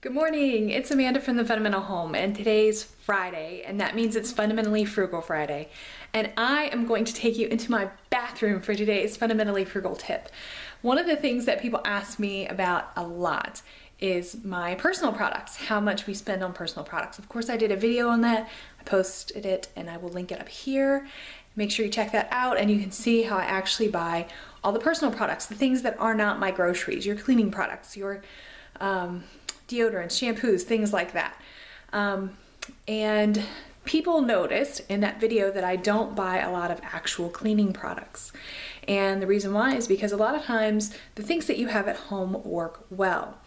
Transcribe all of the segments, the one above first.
Good morning, it's Amanda from the Fundamental Home, and today's Friday, and that means it's Fundamentally Frugal Friday. And I am going to take you into my bathroom for today's Fundamentally Frugal tip. One of the things that people ask me about a lot is my personal products, how much we spend on personal products. Of course, I did a video on that, I posted it, and I will link it up here. Make sure you check that out, and you can see how I actually buy all the personal products, the things that are not my groceries, your cleaning products, your deodorants, shampoos, things like that. And people noticed in that video that I don't buy a lot of actual cleaning products. And the reason why is because a lot of times the things that you have at home work well.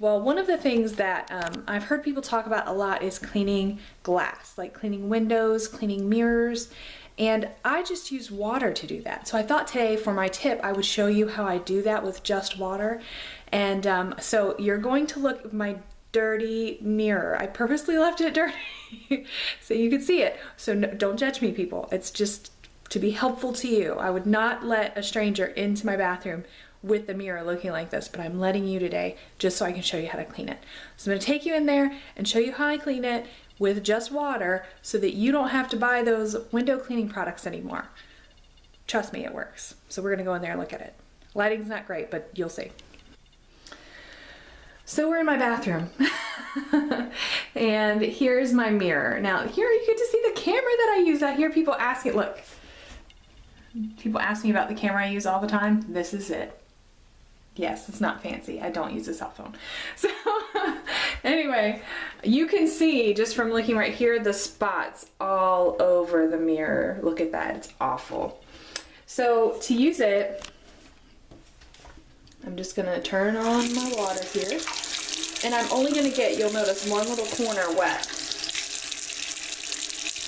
Well, one of the things that I've heard people talk about a lot is cleaning glass, like cleaning windows, cleaning mirrors, and I just use water to do that. So I thought today for my tip, I would show you how I do that with just water. And so you're going to look at my dirty mirror. I purposely left it dirty so you can see it. So no, don't judge me, people. It's just to be helpful to you. I would not let a stranger into my bathroom with the mirror looking like this, but I'm letting you today just so I can show you how to clean it. So I'm going to take you in there and show you how I clean it with just water so that you don't have to buy those window cleaning products anymore. Trust me, it works. So we're going to go in there and look at it. Lighting's not great, but you'll see. So we're in my bathroom and here's my mirror. Now here you get to see the camera that I use. I hear people asking, look, people ask me about the camera I use all the time. This is it. Yes, it's not fancy. I don't use a cell phone. So anyway, you can see just from looking right here, the spots all over the mirror. Look at that, it's awful. So to use it, I'm just gonna turn on my water here, and I'm only gonna get, you'll notice, one little corner wet.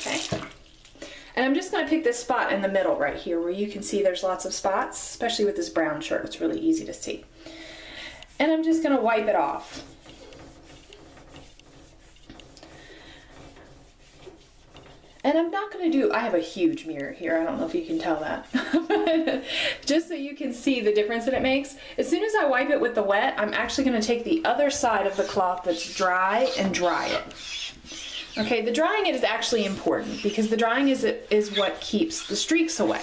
Okay. And I'm just gonna pick this spot in the middle right here where you can see there's lots of spots, especially with this brown shirt, it's really easy to see. And I'm just gonna wipe it off. And I'm not gonna do, I have a huge mirror here, I don't know if you can tell that. But just so you can see the difference that it makes, as soon as I wipe it with the wet, I'm actually gonna take the other side of the cloth that's dry and dry it. Okay, the drying it is actually important because the drying is what keeps the streaks away.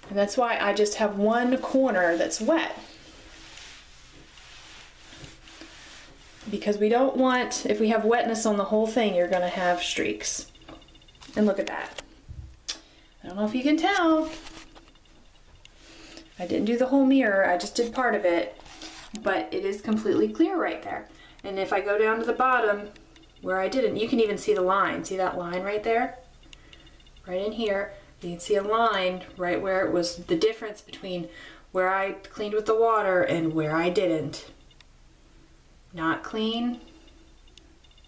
And that's why I just have one corner that's wet. Because we don't want, if we have wetness on the whole thing, you're gonna have streaks. And look at that. I don't know if you can tell. I didn't do the whole mirror, I just did part of it, but it is completely clear right there. And if I go down to the bottom where I didn't, you can even see the line. See that line right there? Right in here, you can see a line right where it was the difference between where I cleaned with the water and where I didn't. Not clean,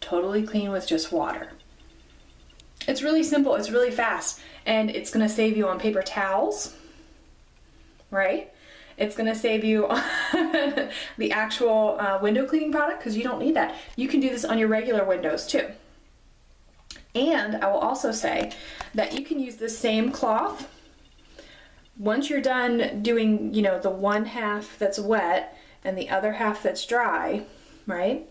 totally clean with just water. It's really simple, it's really fast, and it's gonna save you on paper towels, right? It's gonna save you on the actual window cleaning product because you don't need that. You can do this on your regular windows too. And I will also say that you can use the same cloth. Once you're done doing, you know, the one half that's wet and the other half that's dry, right?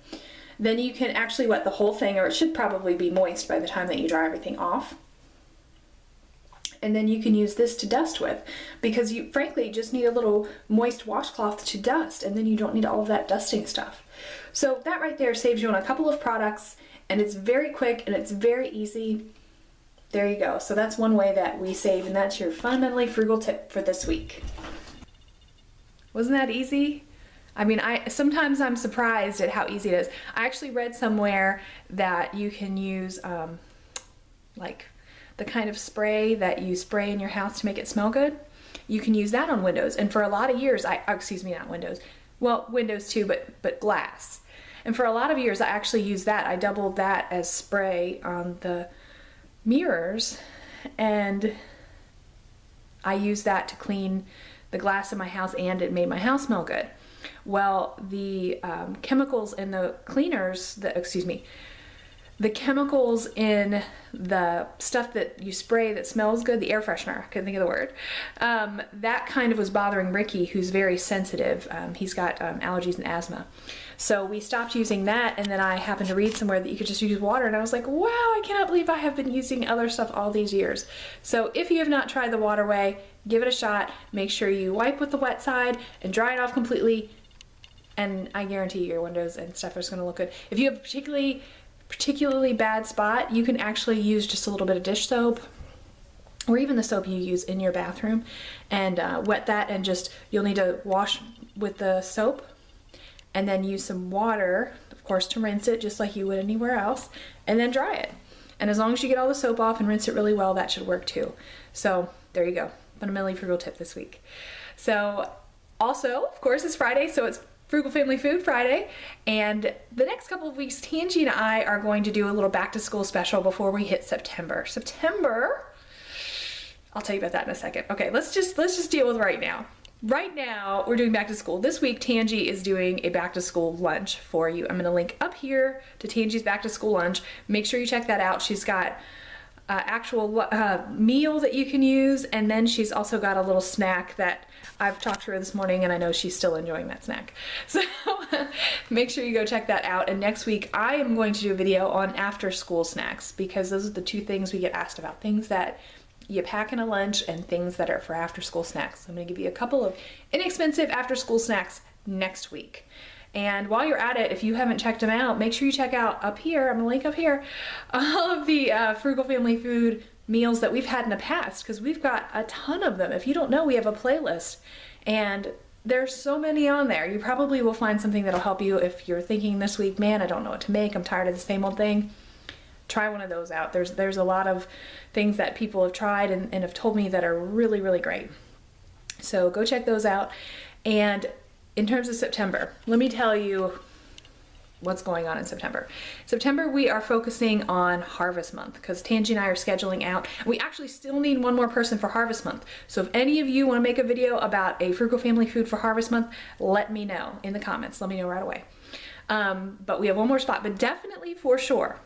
Then you can actually wet the whole thing, or it should probably be moist by the time that you dry everything off. And then you can use this to dust with because you frankly just need a little moist washcloth to dust, and then you don't need all of that dusting stuff. So that right there saves you on a couple of products, and it's very quick and it's very easy. There you go. So that's one way that we save, and that's your fundamentally frugal tip for this week. Wasn't that easy? I mean, sometimes I'm surprised at how easy it is. I actually read somewhere that you can use like the kind of spray that you spray in your house to make it smell good. You can use that on windows. And for a lot of years, excuse me, not windows. Well, windows too, but glass. And for a lot of years, I actually used that. I doubled that as spray on the mirrors. And I used that to clean the glass in my house, and it made my house smell good. Well, the chemicals in the cleaners, the chemicals in the stuff that you spray that smells good, the air freshener, I couldn't think of the word, that kind of was bothering Ricky, who's very sensitive. He's got allergies and asthma. So we stopped using that, and then I happened to read somewhere that you could just use water, and I was like, wow, I cannot believe I have been using other stuff all these years. So if you have not tried the water way, give it a shot. Make sure you wipe with the wet side and dry it off completely, and I guarantee your windows and stuff is going to look good. If you have a particularly bad spot, you can actually use just a little bit of dish soap, or even the soap you use in your bathroom, and wet that, and just, you'll need to wash with the soap and then use some water, of course, to rinse it just like you would anywhere else, and then dry it. And as long as you get all the soap off and rinse it really well, that should work too. So there you go, fundamentally frugal tip this week. So also, of course, it's Friday, so it's Frugal Family Food Friday, and the next couple of weeks, Tangi and I are going to do a little back to school special before we hit September. I'll tell you about that in a second. Okay, let's just deal with right now. Right now, we're doing back to school. This week, Tangi is doing a back to school lunch for you. I'm gonna link up here to Tangi's back to school lunch. Make sure you check that out. She's got actual meal that you can use, and then she's also got a little snack that I've talked to her this morning, and I know she's still enjoying that snack. So make sure you go check that out. And next week I am going to do a video on after school snacks, because those are the two things we get asked about, things that you pack in a lunch and things that are for after school snacks. So I'm going to give you a couple of inexpensive after school snacks next week. And while you're at it, if you haven't checked them out, make sure you check out up here, I'm gonna link up here, all of the Frugal Family Food meals that we've had in the past, because we've got a ton of them. If you don't know, we have a playlist, and there's so many on there. You probably will find something that'll help you if you're thinking this week, man, I don't know what to make, I'm tired of the same old thing. Try one of those out. There's a lot of things that people have tried and have told me that are really, really great. So go check those out. And in terms of September, let me tell you what's going on in September. September, we are focusing on Harvest Month, because Tangi and I are scheduling out. We actually still need one more person for Harvest Month. So if any of you want to make a video about a Frugal Family Food for Harvest Month, let me know in the comments. Let me know right away. But we have one more spot, but definitely for sure,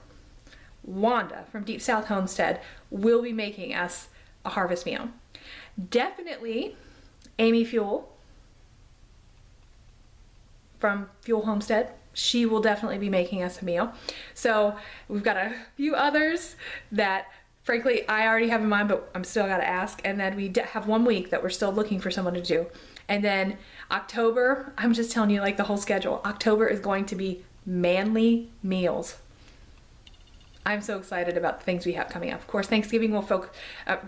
Wanda from Deep South Homestead will be making us a harvest meal. Definitely Amy Fuel from Fuel Homestead, she will definitely be making us a meal. So we've got a few others that frankly I already have in mind, but I'm still gotta ask. And then we have 1 week that we're still looking for someone to do. And then October, I'm just telling you like the whole schedule. October is going to be manly meals. I'm so excited about the things we have coming up. Of course, Thanksgiving will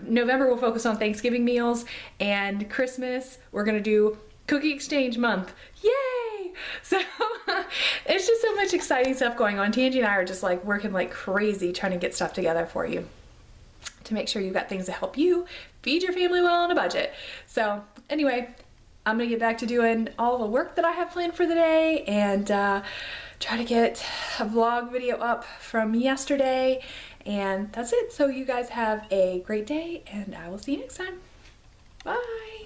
November will focus on Thanksgiving meals, and Christmas we're gonna do cookie exchange month. Yay! So it's just so much exciting stuff going on. Tangi and I are just like working like crazy trying to get stuff together for you to make sure you've got things to help you feed your family well on a budget. So anyway, I'm gonna get back to doing all the work that I have planned for the day, and try to get a vlog video up from yesterday, and that's it. So you guys have a great day, and I will see you next time. Bye.